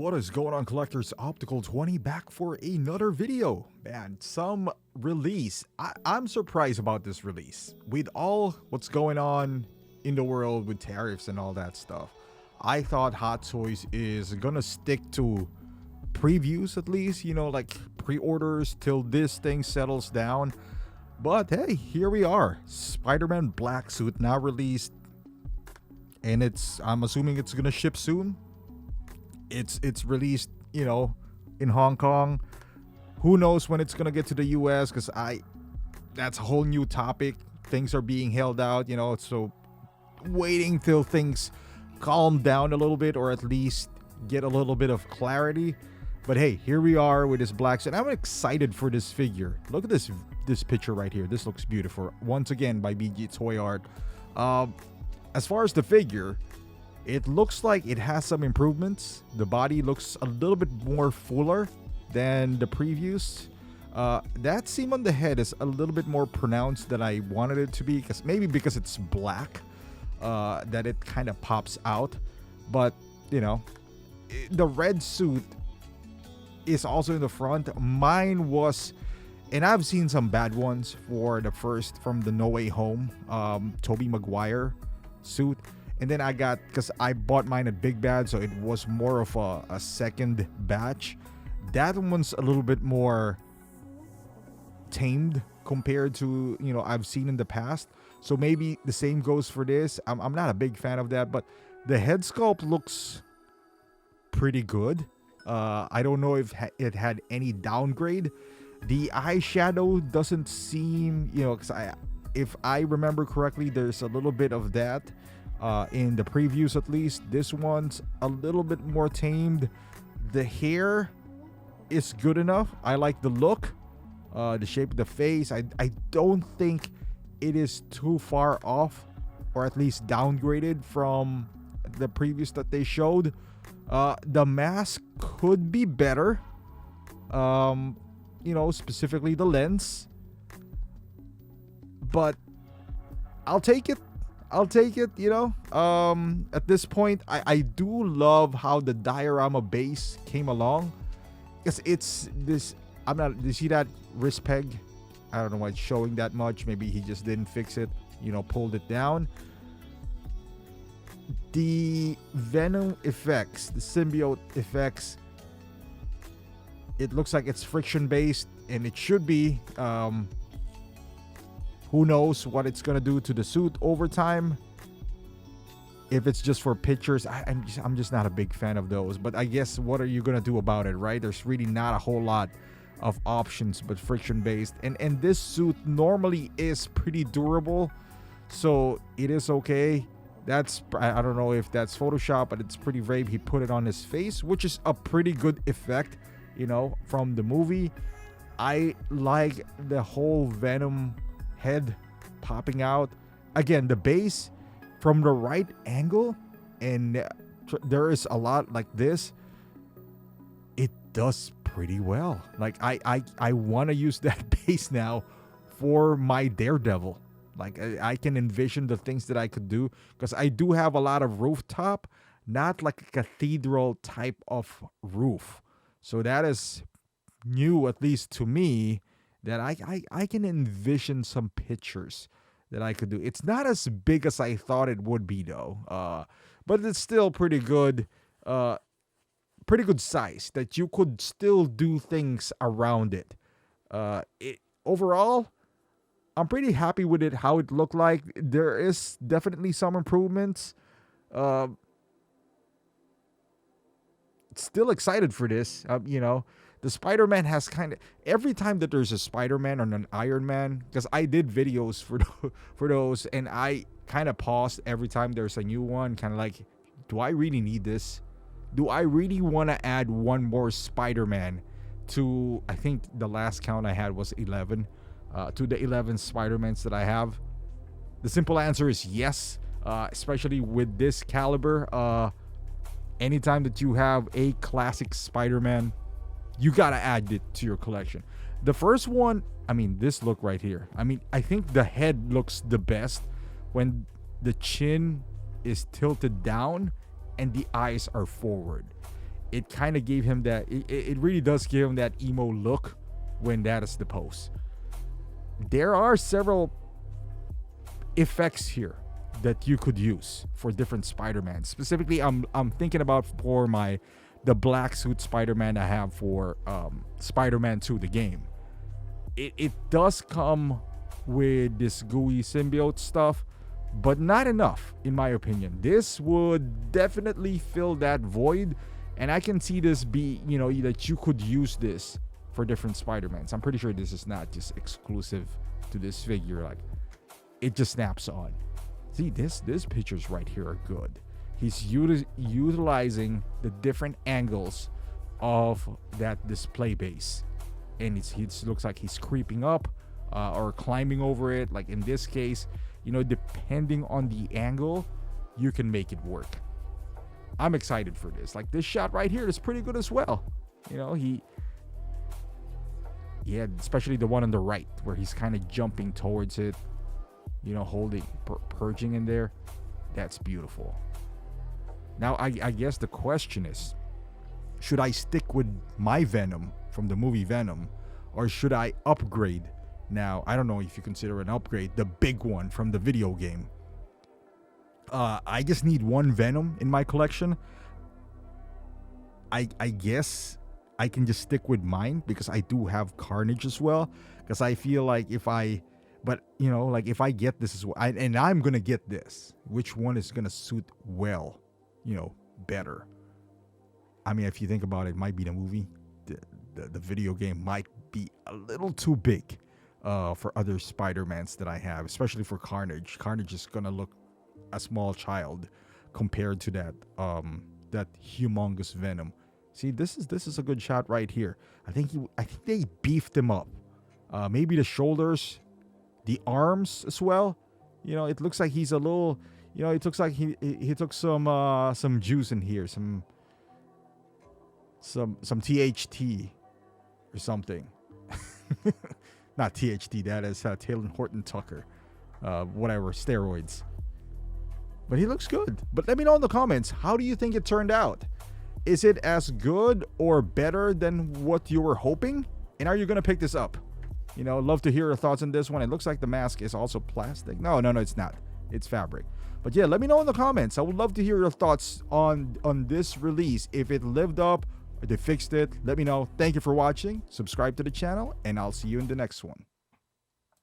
What is going on, collectors? Optical 20 back for another video. Man, some release. I'm surprised about this release. With all what's going on in the world with tariffs and all that stuff, I thought Hot Toys is gonna stick to previews at least, like pre-orders till this thing settles down. But hey, here we are. Spider-Man Black Suit now released, and I'm assuming it's gonna ship soon. It's released, in Hong Kong. Who knows when it's gonna get to the US, because that's a whole new topic. Things are being held out, so waiting till things calm down a little bit, or at least get a little bit of clarity. But hey, here we are with this black suit. I'm excited for this figure. Look at this picture right here. This looks beautiful. Once again by BG Toy Art. As far as the figure, it looks like it has some improvements. The body looks a little bit more fuller than the previews. That seam on the head is a little bit more pronounced than I wanted it to be, because it's black, that it kind of pops out. But the red suit is also in the front. Mine was, and I've seen some bad ones for the first, from the No Way Home, Tobey Maguire suit. And then because I bought mine at Big Bad, so it was more of a second batch. That one's a little bit more tamed compared to, I've seen in the past. So maybe the same goes for this. I'm not a big fan of that, but the head sculpt looks pretty good. I don't know if it had any downgrade. The eyeshadow doesn't seem, because if I remember correctly, there's a little bit of that. In the previews, at least. This one's a little bit more tamed. The hair is good enough. I like the look, the shape of the face. I don't think it is too far off, or at least downgraded from the previews that they showed. The mask could be better, specifically the lens, but I'll take it. At this point, I do love how the diorama base came along, because it's this. You see that wrist peg? I don't know why it's showing that much. Maybe he just didn't fix it, pulled it down. The Venom effects, the symbiote effects, it looks like it's friction based, and it should be. Who knows what it's gonna do to the suit over time? If it's just for pictures, I'm just not a big fan of those. But I guess, what are you gonna do about it, right? There's really not a whole lot of options but friction based, and this suit normally is pretty durable, so it is okay. I don't know if that's Photoshop, but it's pretty brave. He put it on his face, which is a pretty good effect, from the movie. I like the whole Venom head popping out. Again, the base from the right angle, and there is a lot like this. It does pretty well. Like I want to use that base now for my Daredevil. Like I can envision the things that I could do, because I do have a lot of rooftop, not like a cathedral type of roof. So that is new, at least to me, that I can envision some pictures that I could do. It's not as big as I thought it would be, though. But it's still pretty good size that you could still do things around it. Overall, I'm pretty happy with it, how it looked like. There is definitely some improvements. Still excited for this. The Spider-Man has kind of, every time that there's a Spider-Man or an Iron Man, because I did videos for those, and I kind of paused every time there's a new one, kind of like, do I really need this? Do I really want to add one more Spider-Man to, I think the last count I had was 11, to the 11 Spider-Mans that I have? The simple answer is yes, especially with this caliber. Anytime that you have a classic Spider-Man, you gotta add it to your collection. The first one, this look right here. I think the head looks the best when the chin is tilted down and the eyes are forward. it kind of gave him that, it really does give him that emo look when that is the pose. There are several effects here that you could use for different Spider-Man. Specifically, I'm thinking about for the black suit Spider-Man I have for Spider-Man 2, the game. It does come with this gooey symbiote stuff, but not enough, in my opinion. This would definitely fill that void, and I can see this be, that you could use this for different Spider-Mans. I'm pretty sure this is not just exclusive to this figure. Like, it just snaps on. See, this pictures right here are good. He's utilizing the different angles of that display base, and it looks like he's creeping up or climbing over it. Like in this case, depending on the angle, you can make it work. I'm excited for this. Like, this shot right here is pretty good as well. Especially the one on the right where he's kind of jumping towards it, holding, purging in there. That's beautiful. Now, I guess the question is, should I stick with my Venom from the movie Venom, or should I upgrade? Now, I don't know if you consider an upgrade the big one from the video game. I just need one Venom in my collection. I guess I can just stick with mine because I do have Carnage as well. Because I feel like if I get this as well, and I'm gonna get this, which one is gonna suit well, better? I mean, if you think about it, it might be the movie. The video game might be a little too big for other Spider-Mans that I have, especially for Carnage. Carnage is gonna look a small child compared to that humongous Venom. See, this is a good shot right here. I think they beefed him up. Maybe the shoulders, the arms as well. It looks like he's a little. It looks like he took some juice in here, some THT or something. Not THT. That is Taylor Horton Tucker. Whatever, steroids. But he looks good. But let me know in the comments, how do you think it turned out? Is it as good or better than what you were hoping? And are you going to pick this up? Love to hear your thoughts on this one. It looks like the mask is also plastic. No, it's not. It's fabric. But yeah, let me know in the comments. I would love to hear your thoughts on this release. If it lived up, or they fixed it, let me know. Thank you for watching. Subscribe to the channel, and I'll see you in the next one.